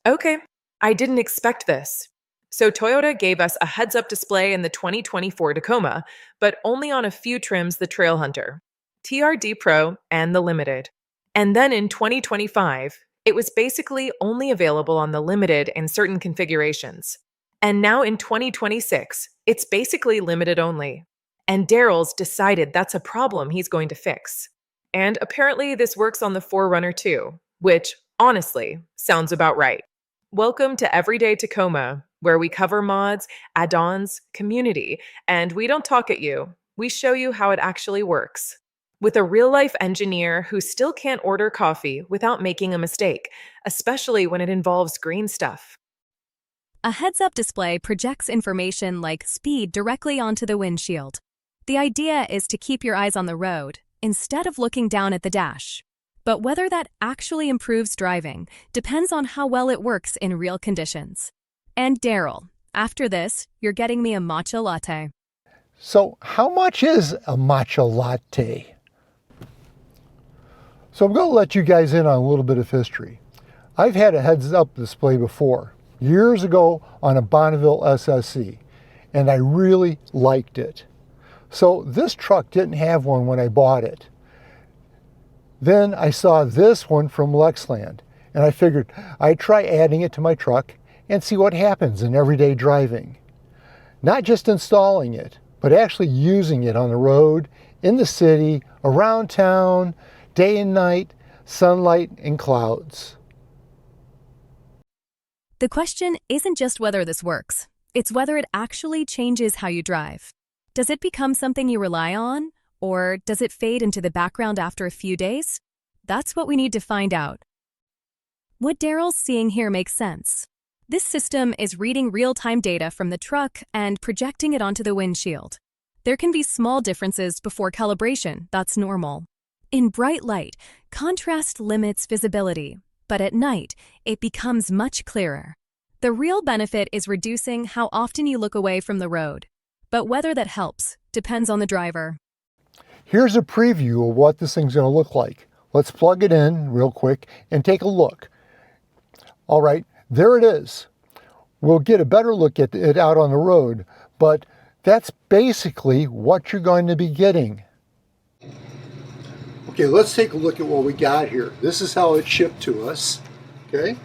Okay, I didn't expect this. So Toyota gave us a heads-up display in the 2024 Tacoma, but only on a few trims: the Trailhunter, TRD Pro, and the Limited. And then in 2025, it was basically only available on the Limited in certain configurations. And now in 2026, it's basically Limited only. And Daryl's decided that's a problem he's going to fix. And apparently this works on the 4Runner too, which, honestly, sounds about right. Welcome to Everyday Tacoma, where we cover mods, add-ons, community, and we don't talk at you. We show you how it actually works. With a real-life engineer who still can't order coffee without making a mistake, especially when it involves green stuff. A heads-up display projects information like speed directly onto the windshield. The idea is to keep your eyes on the road, instead of looking down at the dash. But whether that actually improves driving depends on how well it works in real conditions. And Daryl, after this, you're getting me a matcha latte. So how much is a matcha latte? So I'm going to let you guys in on a little bit of history. I've had a heads-up display before, years ago on a Bonneville SSC, and I really liked it. So this truck didn't have one when I bought it. Then I saw this one from Lexland, and I figured I'd try adding it to my truck and see what happens in everyday driving. Not just installing it, but actually using it on the road, in the city, around town, day and night, sunlight and clouds. The question isn't just whether this works, it's whether it actually changes how you drive. Does it become something you rely on? Or does it fade into the background after a few days? That's what we need to find out. What Daryl's seeing here makes sense. This system is reading real-time data from the truck and projecting it onto the windshield. There can be small differences before calibration, that's normal. In bright light, contrast limits visibility, but at night, it becomes much clearer. The real benefit is reducing how often you look away from the road. But whether that helps depends on the driver. Here's a preview of what this thing's going to look like. Let's plug it in real quick and take a look. All right, there it is. We'll get a better look at it out on the road, but that's basically what you're going to be getting. Okay, let's take a look at what we got here. This is how it shipped to us, okay?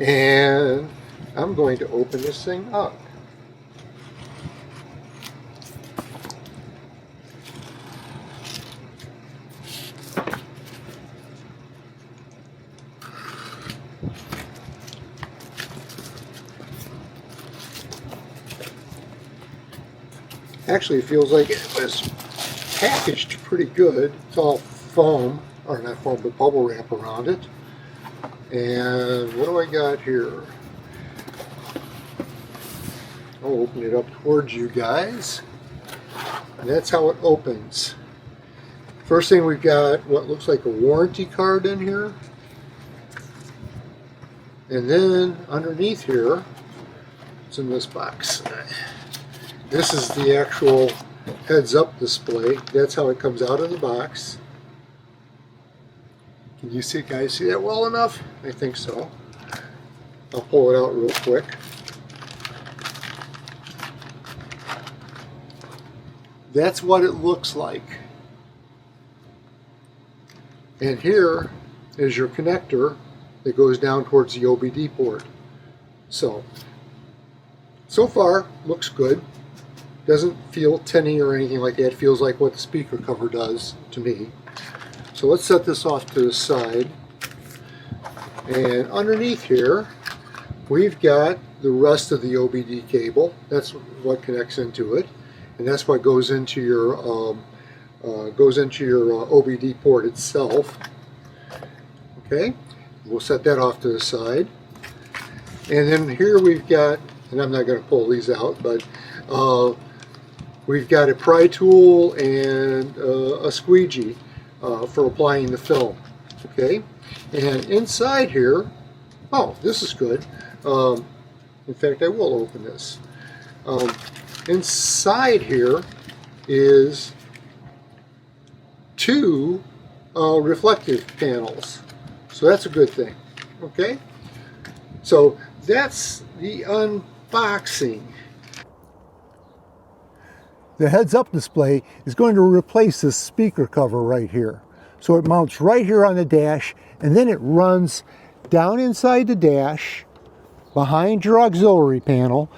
And I'm going to open this thing up. Actually, it feels like it was packaged pretty good. It's all foam, or not foam, but bubble wrap around it. And what do I got here? I'll open it up towards you guys. And that's how it opens. First thing, we've got what looks like a warranty card in here. And then underneath here, it's in this box. This is the actual heads-up display. That's how it comes out of the box. Can you see, guys, see that well enough? I think so. I'll pull it out real quick. That's what it looks like. And here is your connector that goes down towards the OBD port. So far, looks good. Doesn't feel tinny or anything like that. It feels like what the speaker cover does to me. So let's set this off to the side. And underneath here, we've got the rest of the OBD cable. That's what connects into it. And that's what goes into your OBD port itself. Okay, we'll set that off to the side. And then here we've got, and I'm not going to pull these out, but we've got a pry tool and a squeegee for applying the film. Okay, and inside here, oh, this is good. In fact, I will open this. Inside here is two reflective panels, so that's a good thing. Okay, So that's the unboxing. The heads-up display is going to replace this speaker cover right here. So it mounts right here on the dash, and then it runs down inside the dash, behind your auxiliary panel,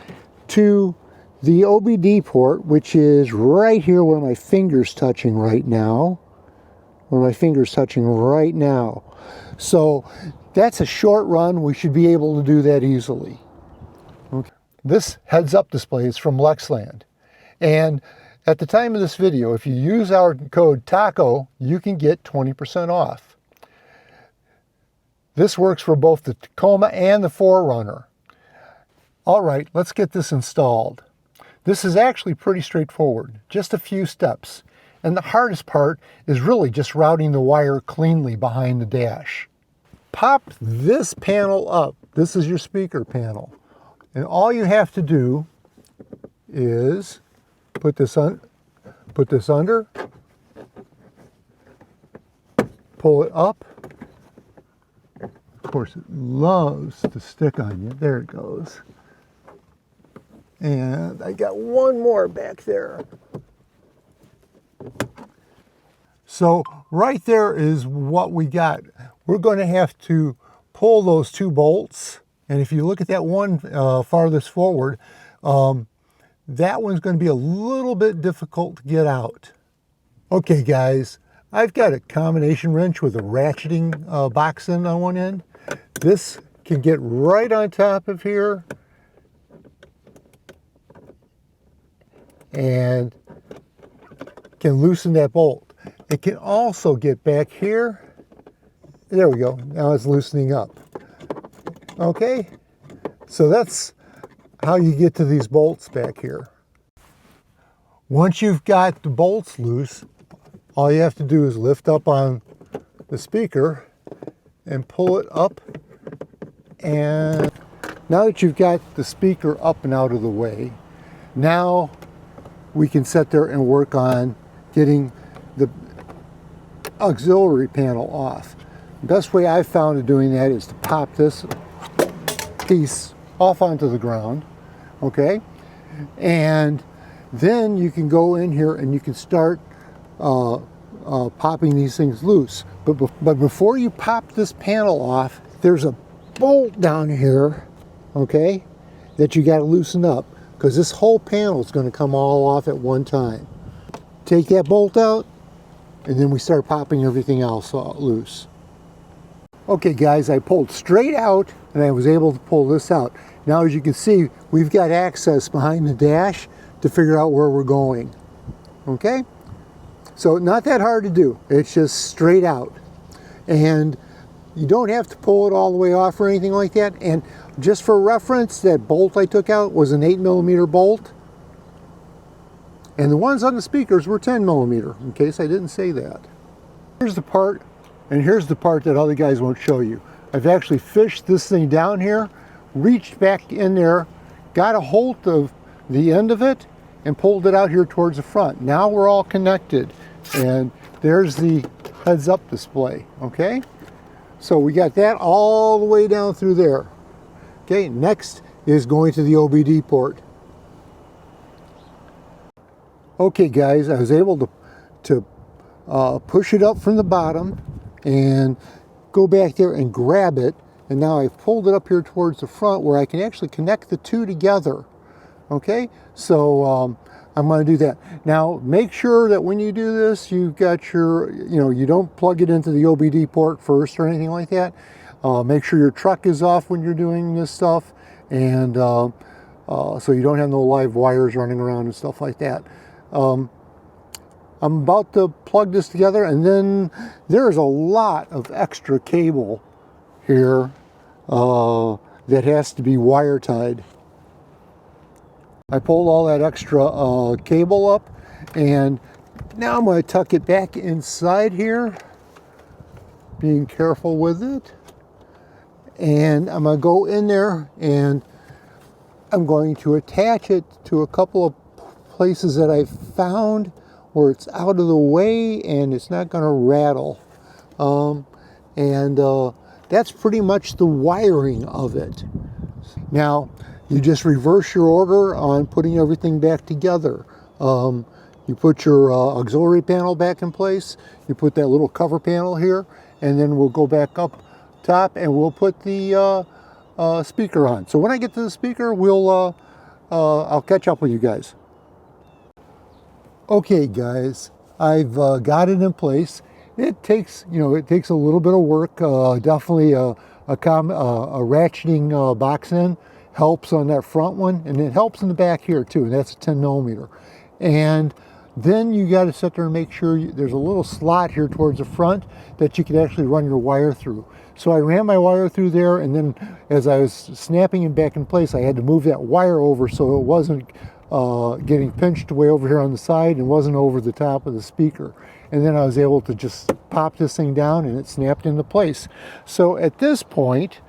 to the OBD port, which is right here where my finger's touching right now. So that's a short run. We should be able to do that easily. Okay. This heads-up display is from Lexland. And at the time of this video, if you use our code TACO, you can get 20% off. This works for both the Tacoma and the 4Runner. All right, let's get this installed. This is actually pretty straightforward, just a few steps. And the hardest part is really just routing the wire cleanly behind the dash. Pop this panel up. This is your speaker panel. And all you have to do is put this under, pull it up. Of course, it loves to stick on you. There it goes. And I got one more back there. So right there is what we got. We're going to have to pull those two bolts. And if you look at that one farthest forward, that one's going to be a little bit difficult to get out. Okay guys, I've got a combination wrench with a ratcheting box end on one end. This can get right on top of here and can loosen that bolt. It can also get back here. There we go, now it's loosening up. Okay, so that's how you get to these bolts back here. Once you've got the bolts loose, all you have to do is lift up on the speaker and pull it up. And now that you've got the speaker up and out of the way, now we can sit there and work on getting the auxiliary panel off. The best way I've found of doing that is to pop this piece off onto the ground. Okay, and then you can go in here and you can start popping these things loose. But before you pop this panel off, there's a bolt down here, okay, that you got to loosen up, because this whole panel is going to come all off at one time. Take that bolt out, and then we start popping everything else loose. Okay guys, I pulled straight out and I was able to pull this out. Now as you can see, we've got access behind the dash to figure out where we're going. Okay? So not that hard to do. It's just straight out. And you don't have to pull it all the way off or anything like that. And just for reference, that bolt I took out was an 8mm bolt. And the ones on the speakers were 10mm, in case I didn't say that. Here's the part. And here's the part that other guys won't show you. I've actually fished this thing down here, reached back in there, got a hold of the end of it, and pulled it out here towards the front. Now we're all connected. And there's the heads-up display, okay? So we got that all the way down through there. Okay, next is going to the OBD port. Okay guys, I was able to push it up from the bottom and go back there and grab it, and now I've pulled it up here towards the front where I can actually connect the two together. Okay, so I'm going to do that. Now make sure that when you do this, you've got your, you don't plug it into the OBD port first or anything like that. Make sure your truck is off when you're doing this stuff, and so you don't have no live wires running around and stuff like that. I'm about to plug this together, and then there's a lot of extra cable here that has to be wire tied. I pulled all that extra cable up, and now I'm going to tuck it back inside here, being careful with it. And I'm going to go in there and I'm going to attach it to a couple of places that I've found where it's out of the way and it's not going to rattle. that's pretty much the wiring of it. Now, you just reverse your order on putting everything back together. You put your auxiliary panel back in place, you put that little cover panel here, and then we'll go back up top and we'll put the speaker on. So when I get to the speaker, I'll catch up with you guys. Okay guys, I've got it in place. It takes, it takes a little bit of work. Definitely a ratcheting box end helps on that front one, and it helps in the back here too, and that's a 10 millimeter. And then you got to sit there and make sure there's a little slot here towards the front that you can actually run your wire through. So I ran my wire through there, and then as I was snapping it back in place, I had to move that wire over so it wasn't getting pinched way over here on the side and wasn't over the top of the speaker. And then I was able to just pop this thing down and it snapped into place. So at this point,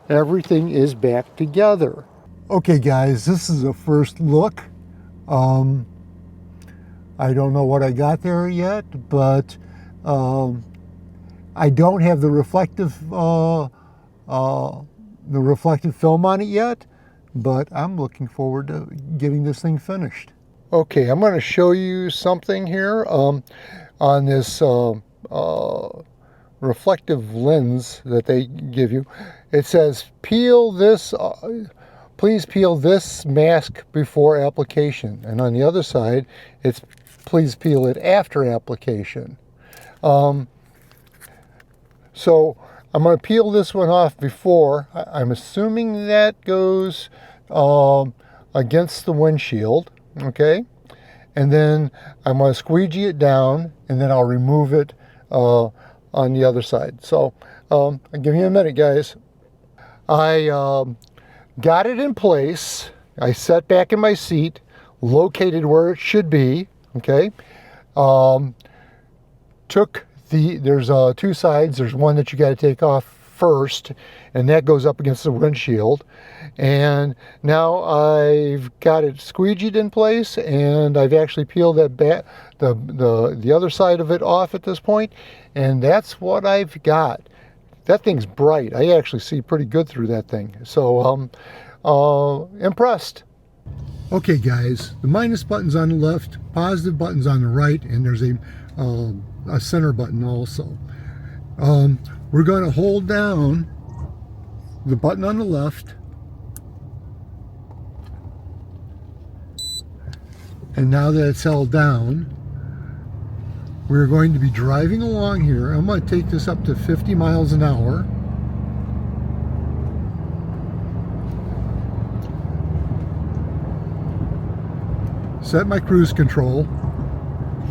everything is back together. Okay guys, this is a first look. I don't know what I got there yet, but I don't have the reflective film on it yet, but I'm looking forward to getting this thing finished. Okay, I'm going to show you something here on this reflective lens that they give you. It says, peel this, please peel this mask before application. And on the other side, it's please peel it after application. So I'm going to peel this one off before. I'm assuming that goes against the windshield, okay? And then I'm going to squeegee it down, and then I'll remove it on the other side. So I'll give you a minute, guys. I got it in place. I sat back in my seat, located where it should be, okay? There's two sides. There's one that you got to take off first, and that goes up against the windshield. And now I've got it squeegeed in place, and I've actually peeled that back, the other side of it off at this point, and that's what I've got. That thing's bright. I actually see pretty good through that thing. So impressed. Okay guys, the minus button's on the left, positive button's on the right, and there's a center button also. We're going to hold down the button on the left, and now that it's held down, we're going to be driving along here. I'm going to take this up to 50 miles an hour. Set my cruise control.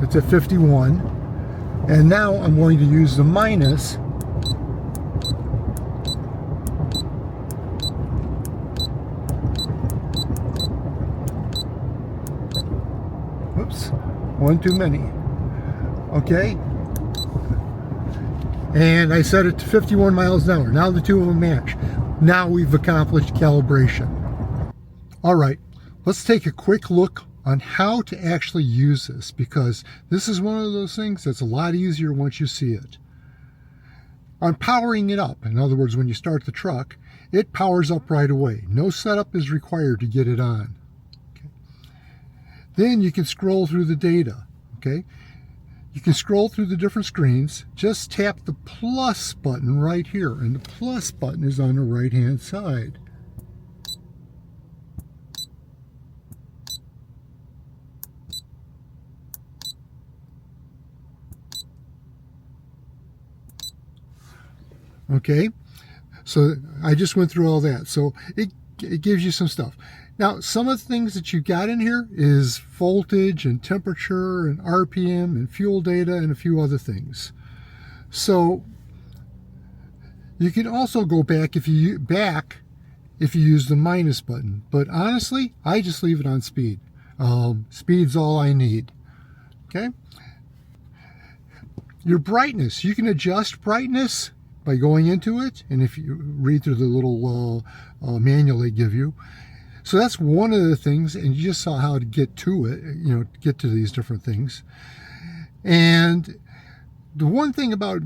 It's at 51. And now I'm going to use the minus whoops, one too many. Okay. And I set it to 51 miles an hour. Now the two of them match. Now we've accomplished calibration. All right, let's take a quick look on how to actually use this, because this is one of those things that's a lot easier once you see it. On powering it up, in other words, when you start the truck, it powers up right away. No setup is required to get it on. Okay. Then you can scroll through the data. Okay. You can scroll through the different screens. Just tap the plus button right here, and the plus button is on the right hand side. Okay, so I just went through all that. So it gives you some stuff. Now, some of the things that you got in here is voltage and temperature and RPM and fuel data and a few other things. So you can also go back if you use the minus button. But honestly, I just leave it on speed. Speed's all I need. Okay. Your brightness, you can adjust brightness by going into it, and if you read through the little manual they give you. So that's one of the things, and you just saw how to get to it, get to these different things. And the one thing about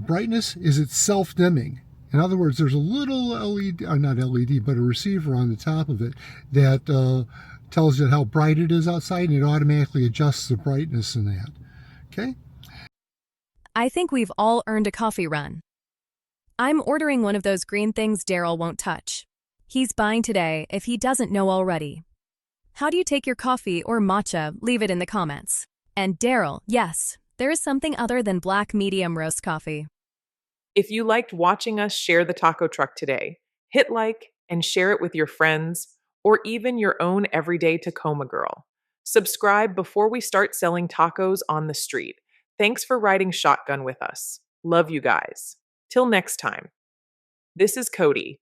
brightness is it's self-dimming. In other words, there's a little LED, or not LED, but a receiver on the top of it that tells it how bright it is outside, and it automatically adjusts the brightness in that. Okay? I think we've all earned a coffee run. I'm ordering one of those green things Daryl won't touch. He's buying today if he doesn't know already. How do you take your coffee or matcha? Leave it in the comments. And Daryl, yes, there is something other than black medium roast coffee. If you liked watching us share the taco truck today, hit like and share it with your friends or even your own everyday Tacoma girl. Subscribe before we start selling tacos on the street. Thanks for riding shotgun with us. Love you guys. Till next time. This is Cody.